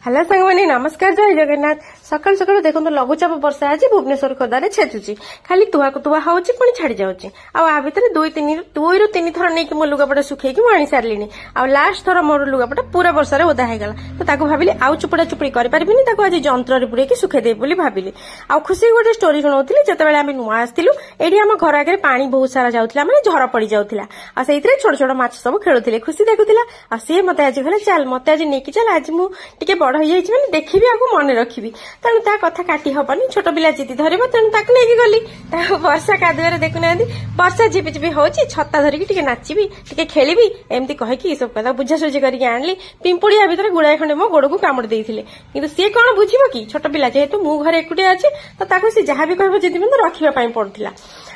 Hello सांगमानी नमस्कार जय जगन्नाथ। सकाल सकाल देखो लघुचाप वर्षा आज भुवनेश्वर खोर्धारे छेचुची खाली तुआ को तुआ होउची पुणी छाड़ी जाउची आ भितर दुई रु तीन थर नहीं मो लुगापटा सुखैकी मु आनी सारलिनी आ लास्ट थर मोर लुगापटा पूरा वर्षा रे ओदा हेगला तो ताको भाबिली आउ चुपड़ा चुपड़ी करि परबिनी ताको आज जंत्र रे पुरेकी सुखै देब बोली भाबिली आ खुशी गोटे स्टोरी सुनाउथिली जतबेले आमे नुआ आस्तिलु एडी हम घर आगे पानी बहुत सारा जाउथिला माने झर पड़ी जाउथिला आ सेइतरे छोट छोट माछ सब खेलुथिले खुशी देखुथिला आ से मते आज कहले चल मते आज नेकी चल आज मु टिके बड़ हो जाइछि माने देखिबी आगु मन रखिबी तेणु ता कथा काटी हबनी छोट पिला जिति धरिबो तेणु ताक नेकी गली ता वर्षा कादुरे देखु नांदी वर्षा झिपि झिपि होछि छत्ता धरिकी टिके नाचिबी टिके खेलिबी एमती कहि ई सब कथा बुझा सुझी करके आनली पिंपुड़िया भीतर गुड़ाए खंडे मो गोड़ को कामड़ देइथिले किंतु से कोन बुझिबो कि छोट पिला जेहेतु मु घरे एकुटे अछि तो ताको से जहा भी कहबो जिति मन रखिबा पई पड़थिला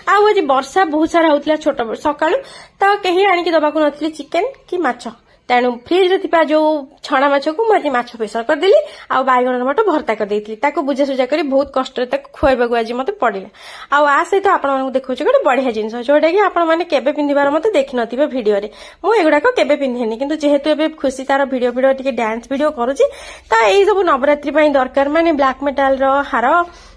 आ आज वर्षा बहुत सारा होतिला छोट सकाळु तो केही आनिकी दबाकू नथिले चिकेन कि माछ तेणु फ्रिज रे जो छणा माछ को मुझे माछ प्रेसर कर देली आ बाइगण टमाटो भर्ता कर देइथिली ताको बुझा सुझा करी बहुत कष्ट रे ताको खुआइबाकू आज मते पड़िला आ सहित आपण मानकु देखौछि गोटे बढ़िया जिंस जोटा कि आपण माने केबे पिंधिबार मते देखि नथिबे वीडियो रे मु एगुडा को केबे पिंधेनी किंतु जेहेतु एबे खुशी तार वीडियो टिके डांस वीडियो करूछि त एई सब नवरात्रि पई दरकार माने ब्लैक मेटल रो हार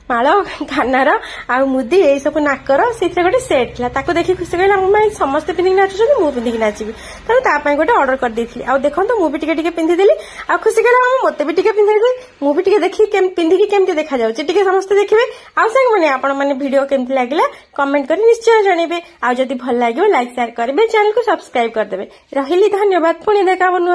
माल कानार आ मुदी ये सब नाकर से गोटे सेट था ताको देखि खुशी कहला मैं समस्त पिंधिक नाचुछन मु पिंधिक नाचिबी तेणु तापाई गोटे ऑर्डर कर देइथिली आ देखो तो मु भी टिके टिके पिंधि देली आ खुशी कहला मते भी टिके पिंधि दे मु भी टिके देखि पिंधिकी केमती देखा जाउछि टिके समस्त देखिबे आ संग माने आपण माने वीडियो केमती लागिला कमेंट करी निश्चय जणेबे आ जदी भल लागियो लाइक शेयर करबे चैनल को सब्सक्राइब कर देबे रहिली धन्यवाद पुणी देखा बनु।